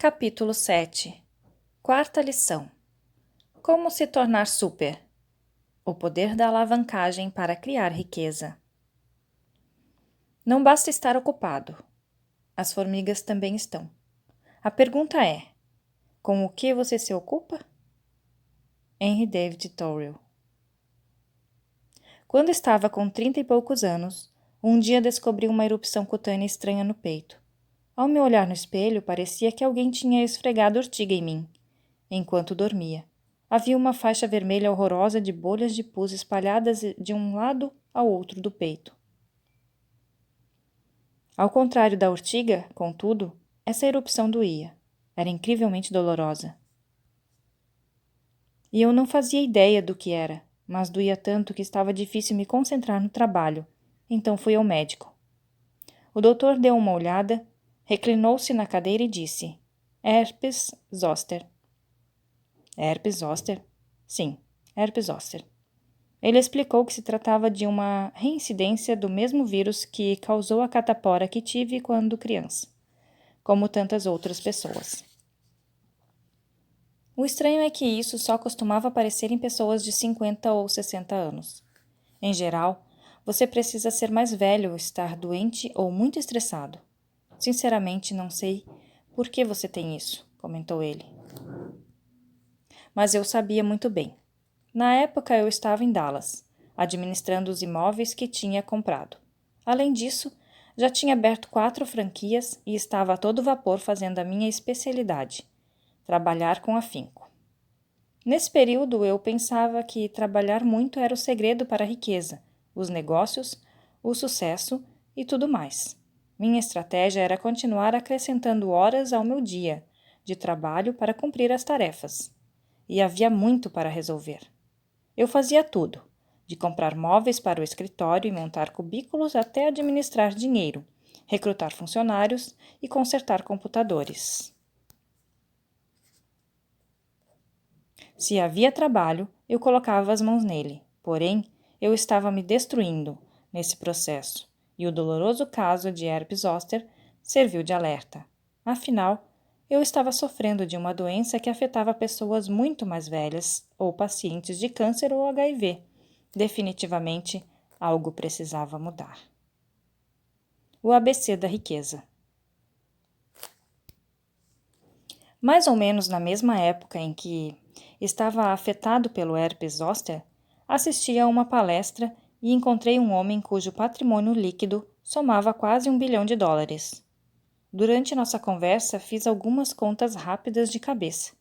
Capítulo 7. Quarta lição. Como se tornar super? O poder da alavancagem para criar riqueza. Não basta estar ocupado. As formigas também estão. A pergunta é: com o que você se ocupa? Henry David Thoreau. Quando estava com 30 e poucos anos, um dia descobri uma erupção cutânea estranha no peito. Ao me olhar no espelho, parecia que alguém tinha esfregado urtiga em mim. Enquanto dormia, havia uma faixa vermelha horrorosa de bolhas de pus espalhadas de um lado ao outro do peito. Ao contrário da urtiga, contudo, essa erupção doía. Era incrivelmente dolorosa. E eu não fazia ideia do que era, mas doía tanto que estava difícil me concentrar no trabalho. Então fui ao médico. O doutor deu uma olhada, reclinou-se na cadeira e disse: Herpes zoster. Herpes zoster? Sim, herpes zoster. Ele explicou que se tratava de uma reincidência do mesmo vírus que causou a catapora que tive quando criança, como tantas outras pessoas. O estranho é que isso só costumava aparecer em pessoas de 50 ou 60 anos. Em geral, você precisa ser mais velho, estar doente ou muito estressado. Sinceramente, não sei por que você tem isso, comentou ele. Mas eu sabia muito bem. Na época, eu estava em Dallas, administrando os imóveis que tinha comprado. Além disso, já tinha aberto 4 franquias e estava a todo vapor fazendo a minha especialidade, trabalhar com afinco. Nesse período, eu pensava que trabalhar muito era o segredo para a riqueza, os negócios, o sucesso e tudo mais. Minha estratégia era continuar acrescentando horas ao meu dia de trabalho para cumprir as tarefas. E havia muito para resolver. Eu fazia tudo, de comprar móveis para o escritório e montar cubículos até administrar dinheiro, recrutar funcionários e consertar computadores. Se havia trabalho, eu colocava as mãos nele, porém, eu estava me destruindo nesse processo, e o doloroso caso de herpes zoster serviu de alerta. Afinal, eu estava sofrendo de uma doença que afetava pessoas muito mais velhas ou pacientes de câncer ou HIV. Definitivamente, algo precisava mudar. O ABC da riqueza. Mais ou menos na mesma época em que estava afetado pelo herpes zoster, assisti a uma palestra e encontrei um homem cujo patrimônio líquido somava quase $1 bilhão. Durante nossa conversa, fiz algumas contas rápidas de cabeça.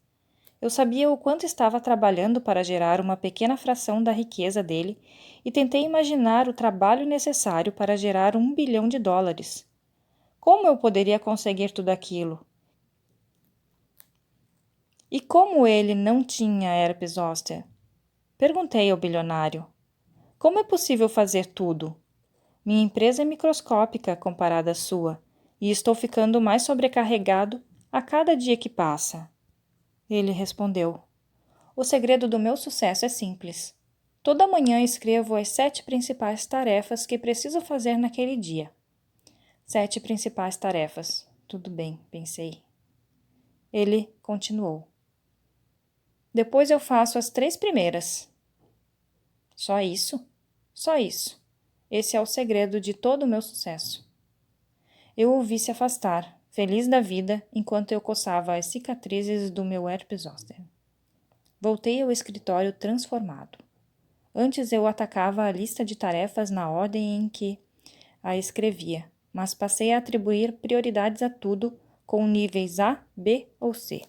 Eu sabia o quanto estava trabalhando para gerar uma pequena fração da riqueza dele e tentei imaginar o trabalho necessário para gerar $1 bilhão. Como eu poderia conseguir tudo aquilo? E como ele não tinha herpes zoster? Perguntei ao bilionário. Como é possível fazer tudo? Minha empresa é microscópica comparada à sua, e estou ficando mais sobrecarregado a cada dia que passa. Ele respondeu. O segredo do meu sucesso é simples. Toda manhã escrevo as 7 principais tarefas que preciso fazer naquele dia. 7 principais tarefas. Tudo bem, pensei. Ele continuou. Depois eu faço as 3 primeiras. Só isso? Só isso. Esse é o segredo de todo o meu sucesso. Eu o vi se afastar, feliz da vida, enquanto eu coçava as cicatrizes do meu herpes zoster. Voltei ao escritório transformado. Antes eu atacava a lista de tarefas na ordem em que a escrevia, mas passei a atribuir prioridades a tudo com níveis A, B ou C.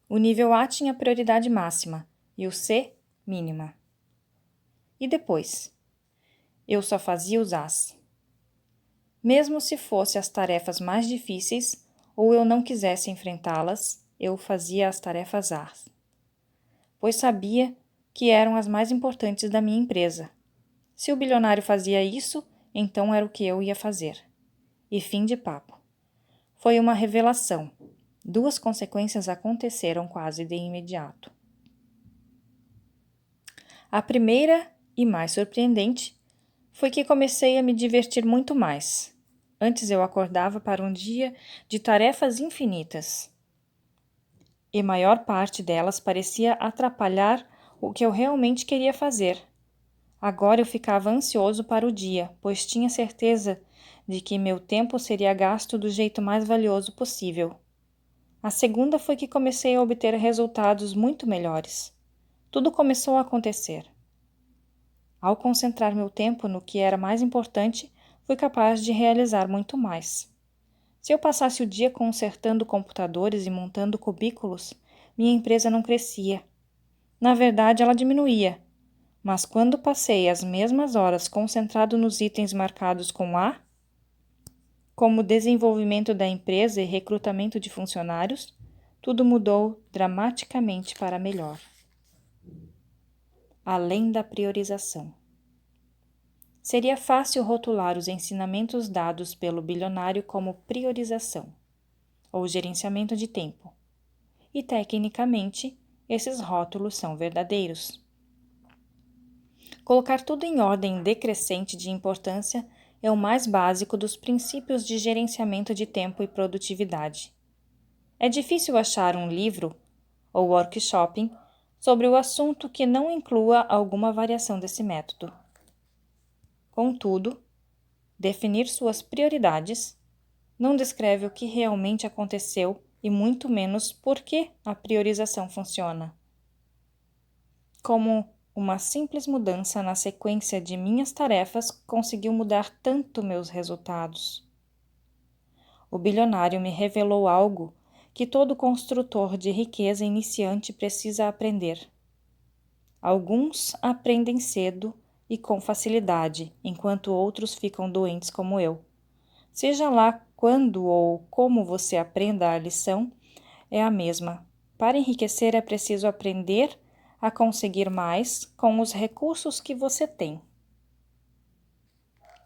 O nível A tinha prioridade máxima e o C, mínima. E depois? Eu só fazia os As. Mesmo se fossem as tarefas mais difíceis ou eu não quisesse enfrentá-las, eu fazia as tarefas As, pois sabia que eram as mais importantes da minha empresa. Se o bilionário fazia isso, então era o que eu ia fazer. E fim de papo. Foi uma revelação. 2 consequências aconteceram quase de imediato. A primeira, e mais surpreendente, foi que comecei a me divertir muito mais. Antes eu acordava para um dia de tarefas infinitas. E maior parte delas parecia atrapalhar o que eu realmente queria fazer. Agora eu ficava ansioso para o dia, pois tinha certeza de que meu tempo seria gasto do jeito mais valioso possível. A segunda foi que comecei a obter resultados muito melhores. Tudo começou a acontecer. Ao concentrar meu tempo no que era mais importante, fui capaz de realizar muito mais. Se eu passasse o dia consertando computadores e montando cubículos, minha empresa não crescia. Na verdade, ela diminuía. Mas quando passei as mesmas horas concentrado nos itens marcados com A, como desenvolvimento da empresa e recrutamento de funcionários, tudo mudou dramaticamente para melhor. Além da priorização. Seria fácil rotular os ensinamentos dados pelo bilionário como priorização, ou gerenciamento de tempo. E, tecnicamente, esses rótulos são verdadeiros. Colocar tudo em ordem decrescente de importância é o mais básico dos princípios de gerenciamento de tempo e produtividade. É difícil achar um livro ou workshop sobre o assunto que não inclua alguma variação desse método. Contudo, definir suas prioridades não descreve o que realmente aconteceu e muito menos por que a priorização funciona. Como uma simples mudança na sequência de minhas tarefas conseguiu mudar tanto meus resultados. O bilionário me revelou algo que todo construtor de riqueza iniciante precisa aprender. Alguns aprendem cedo e com facilidade, enquanto outros ficam doentes como eu. Seja lá quando ou como você aprenda a lição, é a mesma. Para enriquecer é preciso aprender a conseguir mais com os recursos que você tem.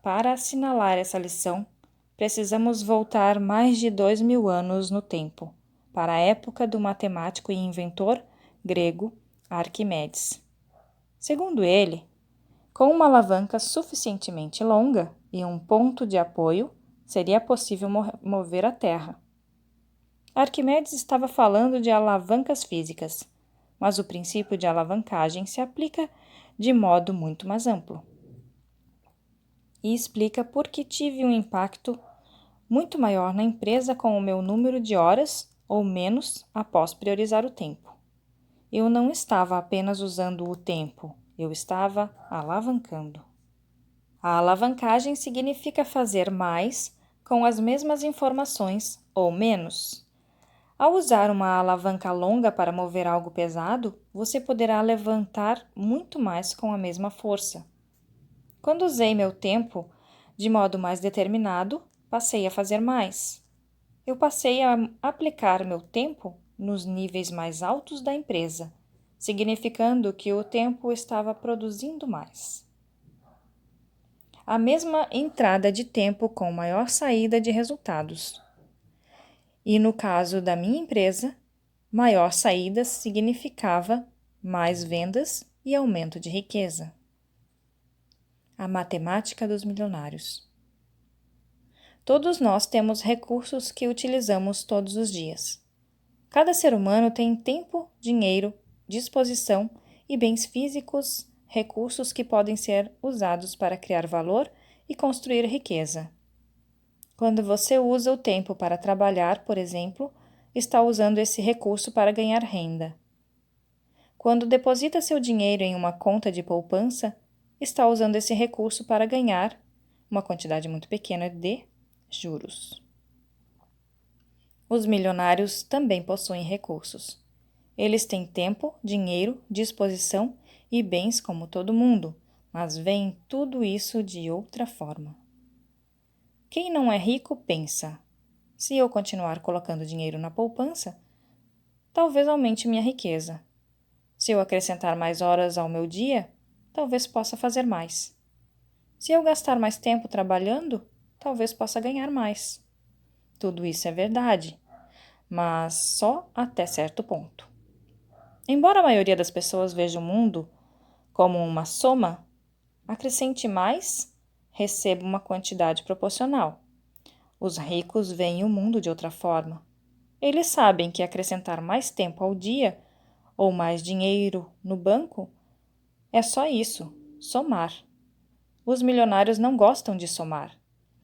Para assinalar essa lição, precisamos voltar mais de 2000 anos no tempo, para a época do matemático e inventor grego Arquimedes. Segundo ele, com uma alavanca suficientemente longa e um ponto de apoio, seria possível mover a Terra. Arquimedes estava falando de alavancas físicas, mas o princípio de alavancagem se aplica de modo muito mais amplo. E explica por que tive um impacto muito maior na empresa com o meu número de horas ou menos após priorizar o tempo. Eu não estava apenas usando o tempo, eu estava alavancando. A alavancagem significa fazer mais com as mesmas informações ou menos. Ao usar uma alavanca longa para mover algo pesado, você poderá levantar muito mais com a mesma força. Quando usei meu tempo de modo mais determinado, passei a fazer mais. Eu passei a aplicar meu tempo nos níveis mais altos da empresa, significando que o tempo estava produzindo mais. A mesma entrada de tempo com maior saída de resultados. E no caso da minha empresa, maior saída significava mais vendas e aumento de riqueza. A matemática dos milionários. Todos nós temos recursos que utilizamos todos os dias. Cada ser humano tem tempo, dinheiro, disposição e bens físicos, recursos que podem ser usados para criar valor e construir riqueza. Quando você usa o tempo para trabalhar, por exemplo, está usando esse recurso para ganhar renda. Quando deposita seu dinheiro em uma conta de poupança, está usando esse recurso para ganhar uma quantidade muito pequena de juros. Os milionários também possuem recursos. Eles têm tempo, dinheiro, disposição e bens como todo mundo, mas veem tudo isso de outra forma. Quem não é rico pensa: se eu continuar colocando dinheiro na poupança, talvez aumente minha riqueza. Se eu acrescentar mais horas ao meu dia, talvez possa fazer mais. Se eu gastar mais tempo trabalhando, talvez possa ganhar mais. Tudo isso é verdade, mas só até certo ponto. Embora a maioria das pessoas veja o mundo como uma soma, acrescente mais, receba uma quantidade proporcional. Os ricos veem o mundo de outra forma. Eles sabem que acrescentar mais tempo ao dia ou mais dinheiro no banco é só isso, somar. Os milionários não gostam de somar.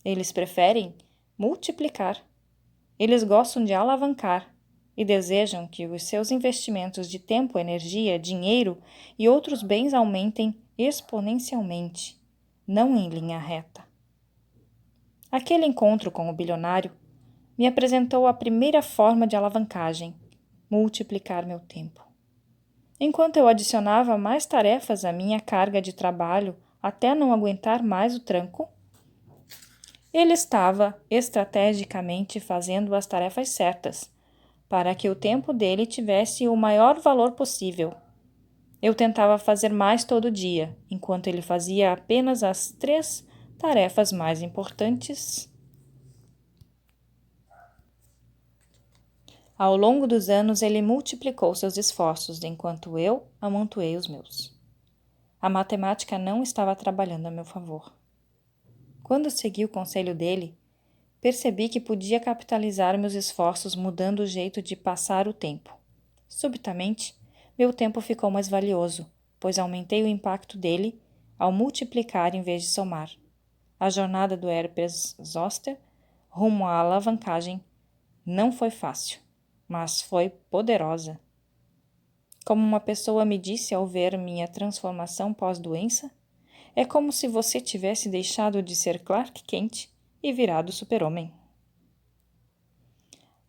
Eles preferem multiplicar. Eles gostam de alavancar e desejam que os seus investimentos de tempo, energia, dinheiro e outros bens aumentem exponencialmente, não em linha reta. Aquele encontro com o bilionário me apresentou a primeira forma de alavancagem: multiplicar meu tempo. Enquanto eu adicionava mais tarefas à minha carga de trabalho até não aguentar mais o tranco, ele estava estrategicamente fazendo as tarefas certas, para que o tempo dele tivesse o maior valor possível. Eu tentava fazer mais todo dia, enquanto ele fazia apenas as 3 tarefas mais importantes. Ao longo dos anos, ele multiplicou seus esforços, enquanto eu amontoei os meus. A matemática não estava trabalhando a meu favor. Quando segui o conselho dele, percebi que podia capitalizar meus esforços mudando o jeito de passar o tempo. Subitamente, meu tempo ficou mais valioso, pois aumentei o impacto dele ao multiplicar em vez de somar. A jornada do Herbert Zoster rumo à alavancagem não foi fácil, mas foi poderosa. Como uma pessoa me disse ao ver minha transformação pós-doença, é como se você tivesse deixado de ser Clark Kent e virado super-homem.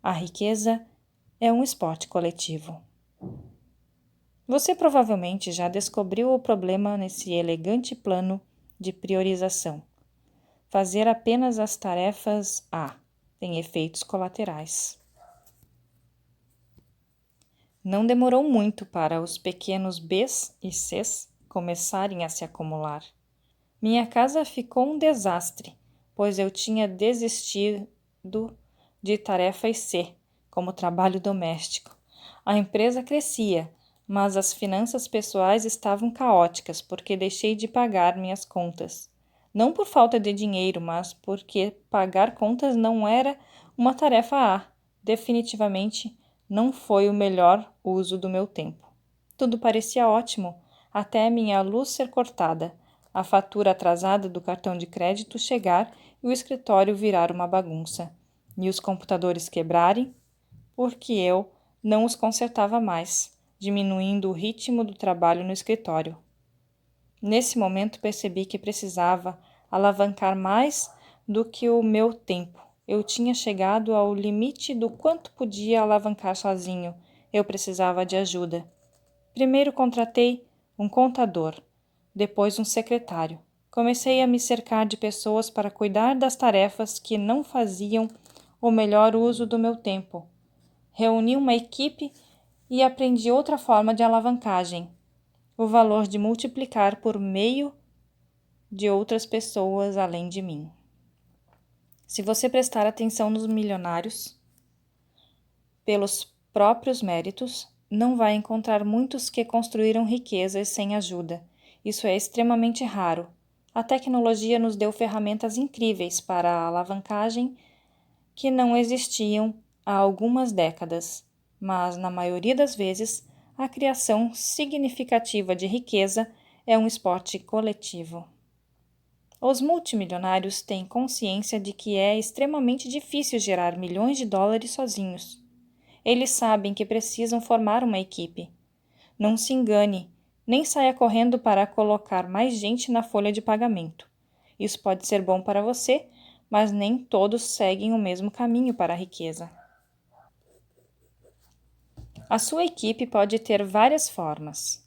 A riqueza é um esporte coletivo. Você provavelmente já descobriu o problema nesse elegante plano de priorização. Fazer apenas as tarefas A tem efeitos colaterais. Não demorou muito para os pequenos Bs e Cs começarem a se acumular. Minha casa ficou um desastre, pois eu tinha desistido de tarefas C, como trabalho doméstico. A empresa crescia, mas as finanças pessoais estavam caóticas porque deixei de pagar minhas contas. Não por falta de dinheiro, mas porque pagar contas não era uma tarefa A. Definitivamente não foi o melhor uso do meu tempo. Tudo parecia ótimo, até minha luz ser cortada, a fatura atrasada do cartão de crédito chegar e o escritório virar uma bagunça, e os computadores quebrarem, porque eu não os consertava mais, diminuindo o ritmo do trabalho no escritório. Nesse momento percebi que precisava alavancar mais do que o meu tempo. Eu tinha chegado ao limite do quanto podia alavancar sozinho. Eu precisava de ajuda. Primeiro contratei um contador, depois um secretário. Comecei a me cercar de pessoas para cuidar das tarefas que não faziam o melhor uso do meu tempo. Reuni uma equipe e aprendi outra forma de alavancagem: o valor de multiplicar por meio de outras pessoas além de mim. Se você prestar atenção nos milionários, pelos próprios méritos, não vai encontrar muitos que construíram riquezas sem ajuda. Isso é extremamente raro. A tecnologia nos deu ferramentas incríveis para a alavancagem que não existiam há algumas décadas, mas, na maioria das vezes, a criação significativa de riqueza é um esporte coletivo. Os multimilionários têm consciência de que é extremamente difícil gerar milhões de dólares sozinhos. Eles sabem que precisam formar uma equipe. Não se engane, nem saia correndo para colocar mais gente na folha de pagamento. Isso pode ser bom para você, mas nem todos seguem o mesmo caminho para a riqueza. A sua equipe pode ter várias formas.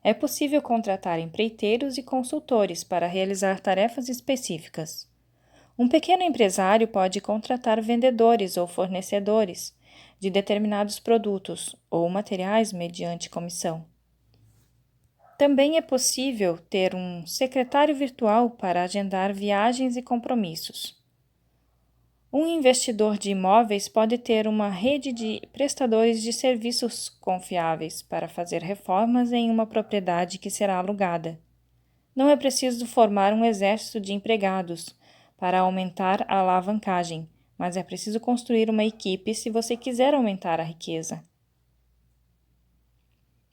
É possível contratar empreiteiros e consultores para realizar tarefas específicas. Um pequeno empresário pode contratar vendedores ou fornecedores de determinados produtos ou materiais mediante comissão. Também é possível ter um secretário virtual para agendar viagens e compromissos. Um investidor de imóveis pode ter uma rede de prestadores de serviços confiáveis para fazer reformas em uma propriedade que será alugada. Não é preciso formar um exército de empregados para aumentar a alavancagem, mas é preciso construir uma equipe se você quiser aumentar a riqueza.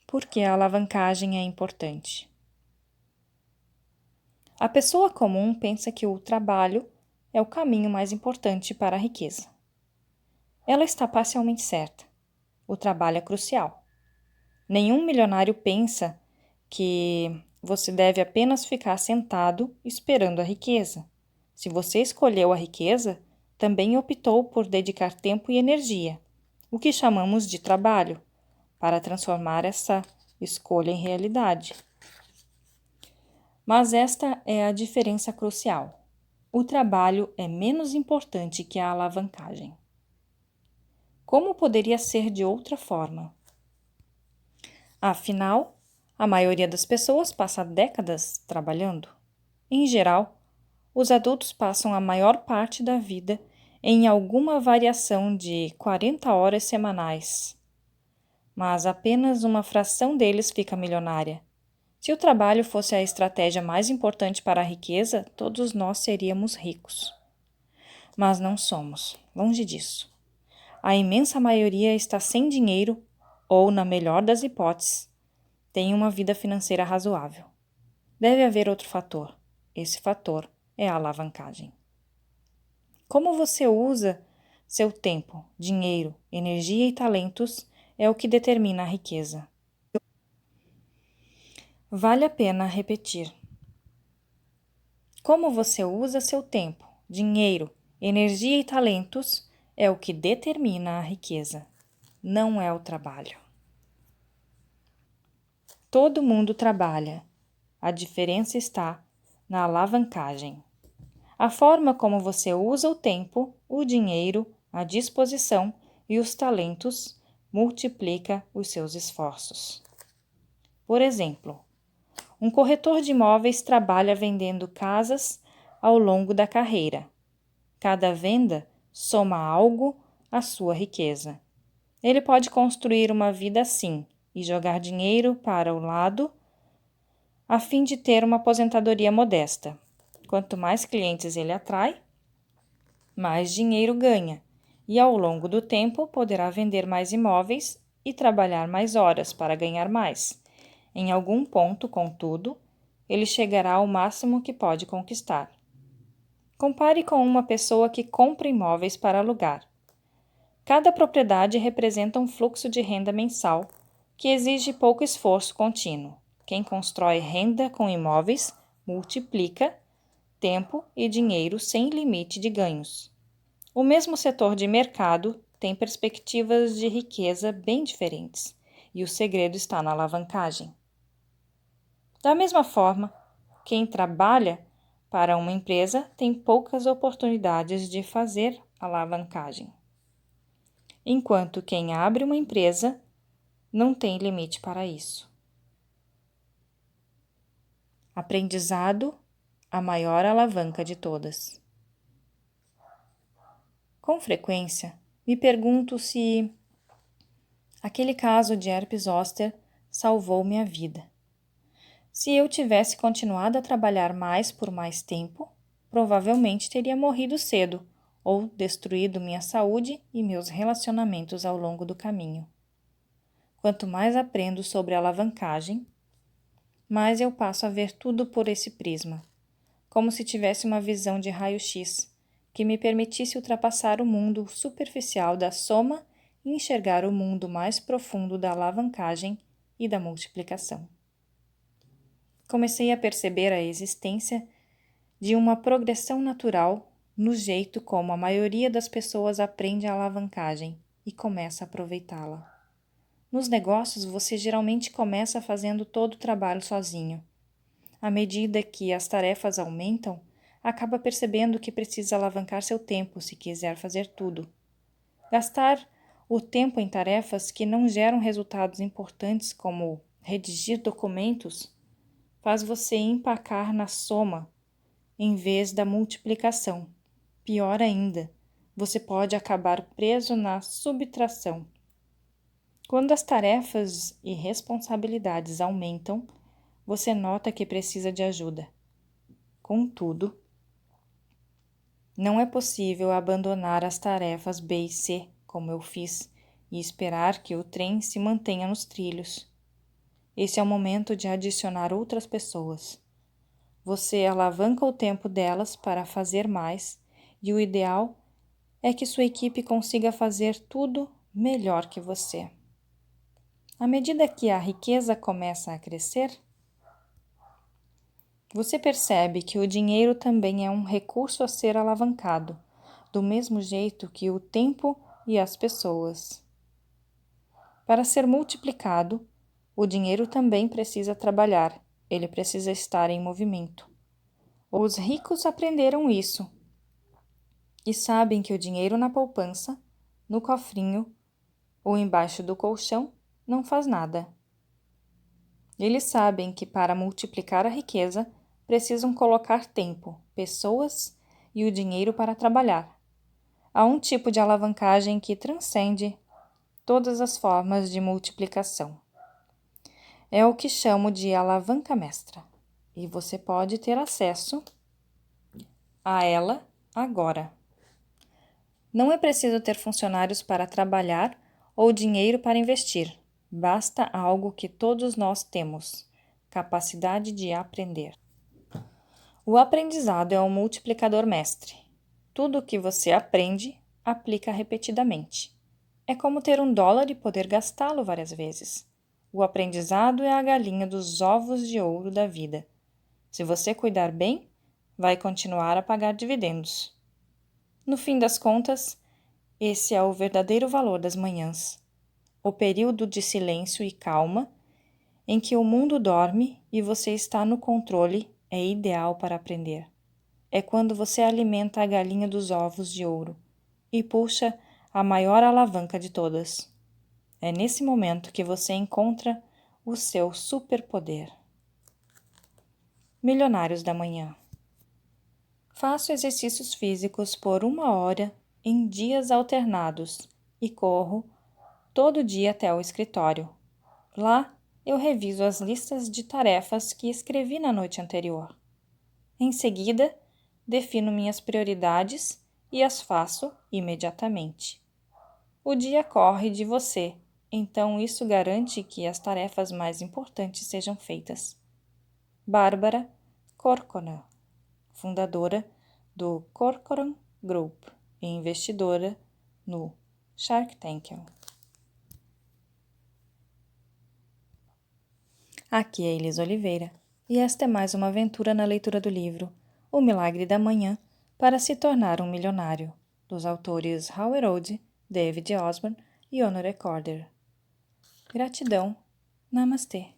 Por que a alavancagem é importante? A pessoa comum pensa que o trabalho é o caminho mais importante para a riqueza. Ela está parcialmente certa. O trabalho é crucial. Nenhum milionário pensa que você deve apenas ficar sentado esperando a riqueza. Se você escolheu a riqueza, também optou por dedicar tempo e energia, o que chamamos de trabalho, para transformar essa escolha em realidade. Mas esta é a diferença crucial. O trabalho é menos importante que a alavancagem. Como poderia ser de outra forma? Afinal, a maioria das pessoas passa décadas trabalhando. Em geral, os adultos passam a maior parte da vida em alguma variação de 40 horas semanais. Mas apenas uma fração deles fica milionária. Se o trabalho fosse a estratégia mais importante para a riqueza, todos nós seríamos ricos. Mas não somos, longe disso. A imensa maioria está sem dinheiro ou, na melhor das hipóteses, tem uma vida financeira razoável. Deve haver outro fator. Esse fator é a alavancagem. Como você usa seu tempo, dinheiro, energia e talentos é o que determina a riqueza. Vale a pena repetir. Como você usa seu tempo, dinheiro, energia e talentos é o que determina a riqueza, não é o trabalho. Todo mundo trabalha. A diferença está na alavancagem. A forma como você usa o tempo, o dinheiro, a disposição e os talentos multiplica os seus esforços. Por exemplo, um corretor de imóveis trabalha vendendo casas ao longo da carreira. Cada venda soma algo à sua riqueza. Ele pode construir uma vida assim e jogar dinheiro para o lado a fim de ter uma aposentadoria modesta. Quanto mais clientes ele atrai, mais dinheiro ganha, e ao longo do tempo poderá vender mais imóveis e trabalhar mais horas para ganhar mais. Em algum ponto, contudo, ele chegará ao máximo que pode conquistar. Compare com uma pessoa que compra imóveis para alugar. Cada propriedade representa um fluxo de renda mensal que exige pouco esforço contínuo. Quem constrói renda com imóveis multiplica tempo e dinheiro sem limite de ganhos. O mesmo setor de mercado tem perspectivas de riqueza bem diferentes, e o segredo está na alavancagem. Da mesma forma, quem trabalha para uma empresa tem poucas oportunidades de fazer alavancagem, enquanto quem abre uma empresa não tem limite para isso. Aprendizado, a maior alavanca de todas. Com frequência, me pergunto se aquele caso de herpes zoster salvou minha vida. Se eu tivesse continuado a trabalhar mais por mais tempo, provavelmente teria morrido cedo ou destruído minha saúde e meus relacionamentos ao longo do caminho. Quanto mais aprendo sobre alavancagem, mais eu passo a ver tudo por esse prisma, como se tivesse uma visão de raio-x que me permitisse ultrapassar o mundo superficial da soma e enxergar o mundo mais profundo da alavancagem e da multiplicação. Comecei a perceber a existência de uma progressão natural no jeito como a maioria das pessoas aprende a alavancagem e começa a aproveitá-la. Nos negócios, você geralmente começa fazendo todo o trabalho sozinho. À medida que as tarefas aumentam, acaba percebendo que precisa alavancar seu tempo se quiser fazer tudo. Gastar o tempo em tarefas que não geram resultados importantes, como redigir documentos, faz você empacar na soma em vez da multiplicação. Pior ainda, você pode acabar preso na subtração. Quando as tarefas e responsabilidades aumentam, você nota que precisa de ajuda. Contudo, Não é possível abandonar as tarefas B e C, como eu fiz, e esperar que o trem se mantenha nos trilhos. Esse é o momento de adicionar outras pessoas. Você alavanca o tempo delas para fazer mais, e o ideal é que sua equipe consiga fazer tudo melhor que você. À medida que a riqueza começa a crescer, você percebe que o dinheiro também é um recurso a ser alavancado, do mesmo jeito que o tempo e as pessoas. Para ser multiplicado, o dinheiro também precisa trabalhar, ele precisa estar em movimento. Os ricos aprenderam isso e sabem que o dinheiro na poupança, no cofrinho ou embaixo do colchão não faz nada. Eles sabem que para multiplicar a riqueza, precisam colocar tempo, pessoas e o dinheiro para trabalhar. Há um tipo de alavancagem que transcende todas as formas de multiplicação. É o que chamo de alavanca mestra, e você pode ter acesso a ela agora. Não é preciso ter funcionários para trabalhar ou dinheiro para investir. Basta algo que todos nós temos: capacidade de aprender. O aprendizado é um multiplicador mestre. Tudo o que você aprende, aplica repetidamente. É como ter $1 e poder gastá-lo várias vezes. O aprendizado é a galinha dos ovos de ouro da vida. Se você cuidar bem, vai continuar a pagar dividendos. No fim das contas, esse é o verdadeiro valor das manhãs. O período de silêncio e calma em que o mundo dorme e você está no controle é ideal para aprender. É quando você alimenta a galinha dos ovos de ouro e puxa a maior alavanca de todas. É nesse momento que você encontra o seu superpoder. Milionários da manhã. Faço exercícios físicos por 1 hora em dias alternados e corro todo dia até o escritório. Lá, eu reviso as listas de tarefas que escrevi na noite anterior. Em seguida, defino minhas prioridades e as faço imediatamente. O dia corre de você, então isso garante que as tarefas mais importantes sejam feitas. Bárbara Corcoran, fundadora do Corcoran Group e investidora no Shark Tank. Aqui é Elis Oliveira, e esta é mais uma aventura na leitura do livro O Milagre da Manhã para se tornar um milionário, dos autores Howard Ode, David Osborne e Honore Corder. Gratidão. Namastê.